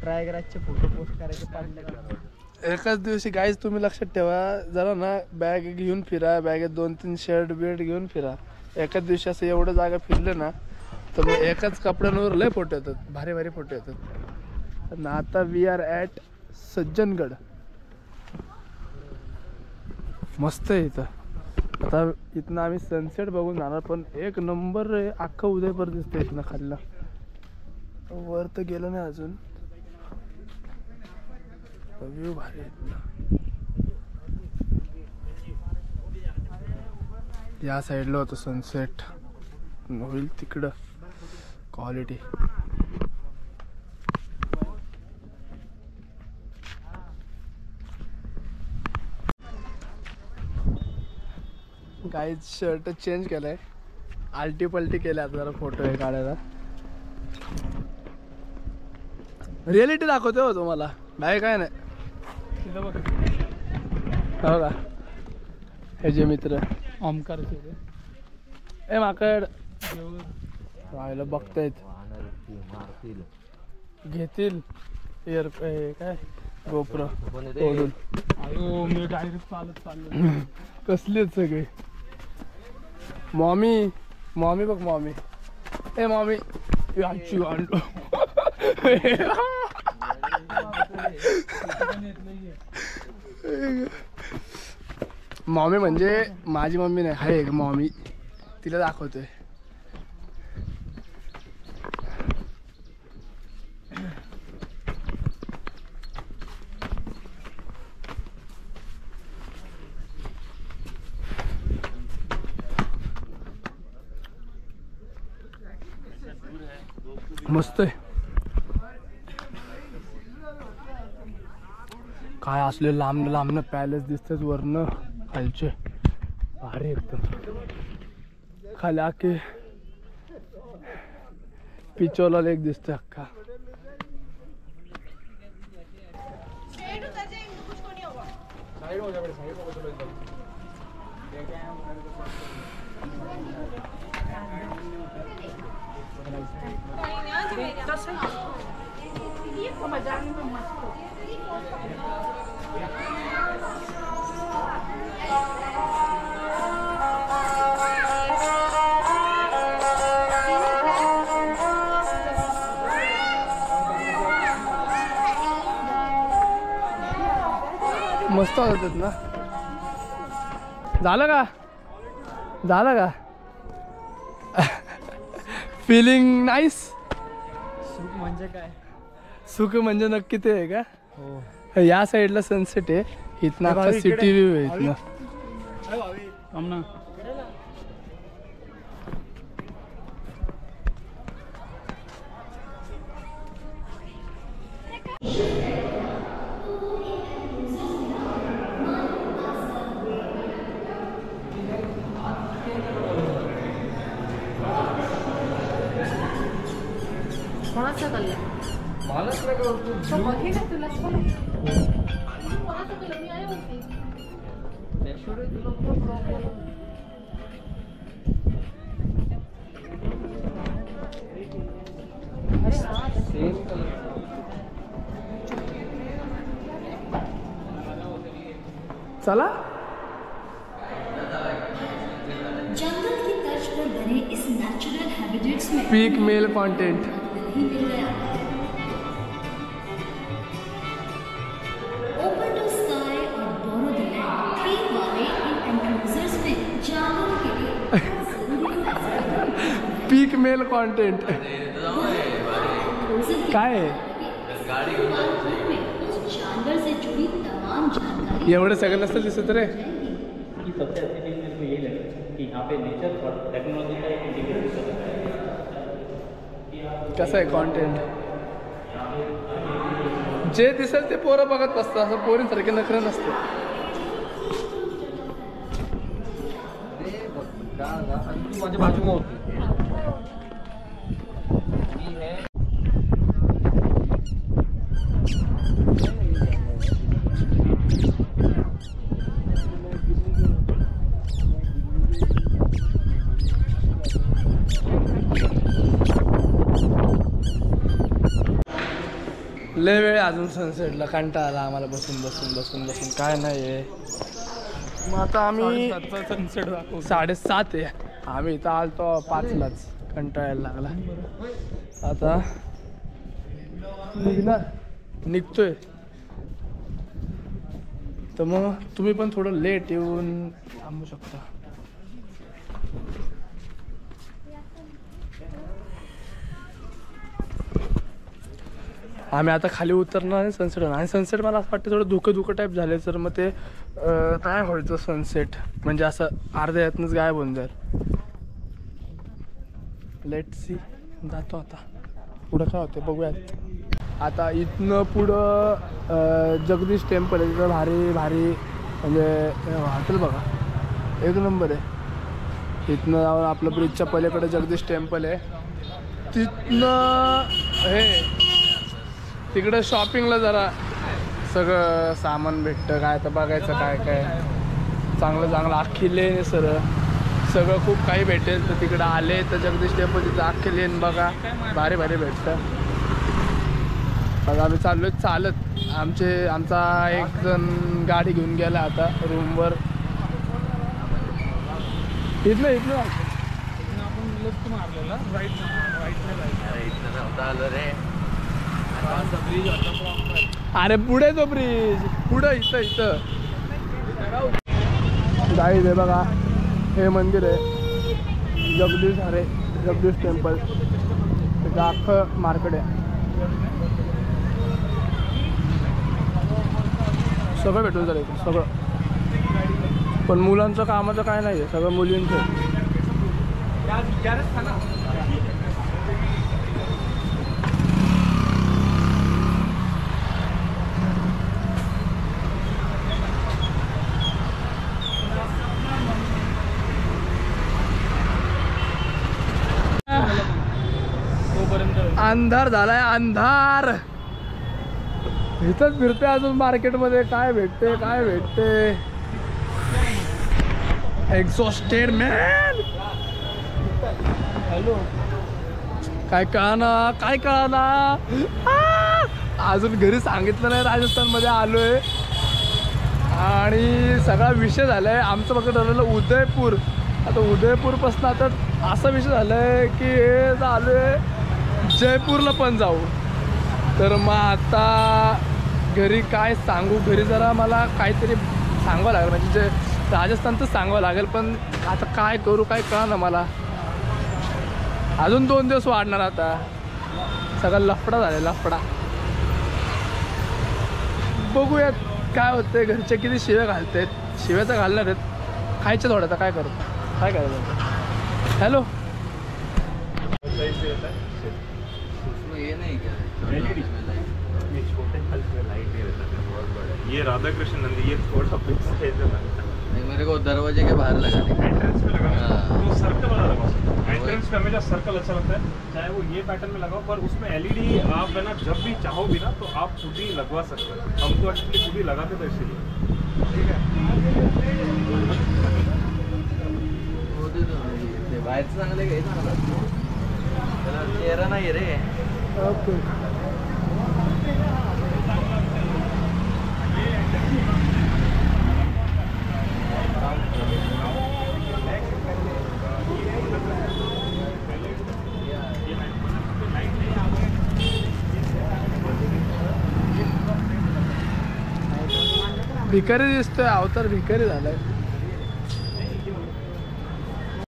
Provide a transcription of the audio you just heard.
प्रयागराजचे photo post करायचे पाडले एकाच दिवशी गाईज तुम्ही लक्षात ठेवा जरा ना, बॅग घेऊन फिरा, बॅगेत 2-3 शर्ट बिर्ट घेऊन फिरा. एकाच दिवशी असं एवढं जागा फिरले ना तर मग एकाच कपड्यांवर लय फोटो येतात, भारी भारी फोटो येतात. आणि आता वी आर ॲट सज्जनगड. मस्त आहे इथं. आता इथनं आम्ही सनसेट बघून जाणार, पण एक नंबर आहे, अख्खं उदयपूर दिसतं इथनं खाल्ला. वर तर गेलं नाही अजून, व्ह्यू भारी आहे. या साईडला होतं सनसेट, होईल तिकडं क्वालिटी. गाईज शर्ट चेंज केलाय, आलटी पलटी केल्या आता जरा फोटो हे काढायला. रिअलिटी दाखवते हो तुम्हाला, नाही काय नाही. हो का, हे जे मित्र ओमकार ए माकड राहायला बघतायत, घेतील एअर काय गोप्रो ओढून. मी डायरेक्ट चाललो कसलेच सगळे. मॉमी मॉमी बघ, मॉमी ए मॉमी याची आणलो. मॉमी म्हणजे माझी मम्मी नाही, हाय एक मॉमी, तिला दाखवतोय. मस्त आहे. काय असले लांब लांब पॅलेस दिसतात वरनं खालचे, भारी एकदम. खाली आके पिचोला लेक दिसतोय अख्खा. मस्त होतात ना. झालं का, झालं का फिलिंग नाईस. सुख म्हणजे काय, सुख म्हणजे नक्की ते आहे का. हो या साईडला सनसेट आहे, इथनं आता सिटी व्ह्यू आहे इथनं. कोणाचा कल्ला मलाच नाही कळत. तो बघे का तुला कोणाचा कल्ला मी आले होते. चला. जंगल की तर्ज पर बने इस नेचुरल हैबिटेट्स में peak male content. Open to sky और बोरो द लैंड थीम वाले इन एनक्लोजर्स में जानवरों के लिए पीक मेल कंटेंट काय आहे. जानवर से जुड़ी तमाम जानकारी एवढं सगळं नसतं दिसत रे. सबसे अच्छी चीज़ मेरे को यही लगी कि यहाँ पे नेचर और टेक्नोलॉजी का एक इंटीग्रेशन है. कसं आहे कंटेंट, जे दिसेल ते पोरं बघत असतं, असं पोरींसारखे नखरे नसते. माझ्या बाजूला होती. लय वेळ अजून सनसेटला, कंटाळा आला आम्हाला बसून बसून बसून बसून काय नाही आहे. मग आता आम्ही सनसेट दाखव. 7:30 आहे, आम्ही इथं आलतो 5लाच, कंटाळायला लागला. आता निघतोय. तर मग तुम्ही पण थोडं लेट येऊन थांबू शकता. आम्ही आता खाली उतरणार आणि सनसेट होणार. आणि सनसेट मला असं वाटतं थोडं धुकं टाईप झाले, तर मग ते काय व्हायचं सनसेट म्हणजे असं अर्ध्या यातनंच गायब होऊन जाईल. लेट सी, जातो आता पुढं काय होतं बघूयात. आता इथनं पुढं जगदीश टेम्पल आहे, तिथं भारी भारी म्हणजे हॉटेल बघा एक नंबर आहे. इथनं जाऊन आपलं ब्रिजच्या पलीकडे जगदीश टेम्पल आहे. तिथनं हे तिकडं शॉपिंगला जरा सगळं सामान भेटतं, काय तर बघायचं काय काय चांगलं चांगलं अख्खी लेन आहे सगळं खूप काही भेटेल. तर तिकडं आले तर जगदीश टेम्पल तिथं अख्खी लेन बघा, भारी भारी भेटतं. आता आम्ही चाललोय चालत. आमचा एक जण गाडी घेऊन गेला आता रूमवर. इथलं आपण लेफ्ट मारलेला, राईट आलं रे. अरे पुढे तो ब्रिज पुढं इथं गाईड आहे बघा. हे मंदिर आहे जगदीश टेम्पल. त्याचं अख्खं मार्केट आहे, सगळं भेटून जाईल इथे सगळं. पण मुलांचं कामाचं काय नाही आहे, सगळं मुलींचं. अंधार झालाय अंधार. इथंच फिरते अजून मार्केटमध्ये, काय भेटते एक्झॉस्टेड मॅन. हॅलो काय कळना अजून घरी सांगितलं नाही. राजस्थानमध्ये आलोय आणि सगळा विषय झालाय आमचं फक्त ठरलेलं उदयपूर. आता उदयपूरपासून आता असा विषय झालाय की हे आलोय जयपूरला पण जाऊ. तर मग आता घरी काय सांगू, घरी जरा मला काहीतरी सांगावं लागेल, म्हणजे जे राजस्थानचं सांगावं लागेल. पण आता काय करू काय कळना मला. अजून 2 दिवस वाढणार आता, सगळा लफडा झाला लफडा. बघूयात काय होतंय. घरचे किती शिव्या घालतायत, शिव्याचं घालणार आहेत, खायचं थोडं. काय करू काय करायचं. हॅलो ये नहीं क्या एलईडी ये छोटे हल्के में लाइट नहीं रहता है, बहुत बड़ा. ये राधा कृष्ण नंदी, ये थोड़ा बिग साइज में लगता है. नहीं मेरे को दरवाजे के बाहर लगा दे. एंट्रेंस पे लगा हाँ. तो सर्कल वाला लगा सकते हो. एंट्रेंस पे हमेशा सर्कल अच्छा लगता है, चाहे वो ये पैटर्न में लगाओ. पर उसमें एलईडी आप है ना जब भी चाहो भी ना तो आप खुद ही लगवा सकते हो. हम तो एक्चुअली खुद ही लगाते थे इसलिए. ठीक है ते बाहेरचं चांगलं घ्यायचं ना, त्याला चेहरा नाही रे. ओके. भिकारी दिसतोय, अवतार भिकारी झालाय.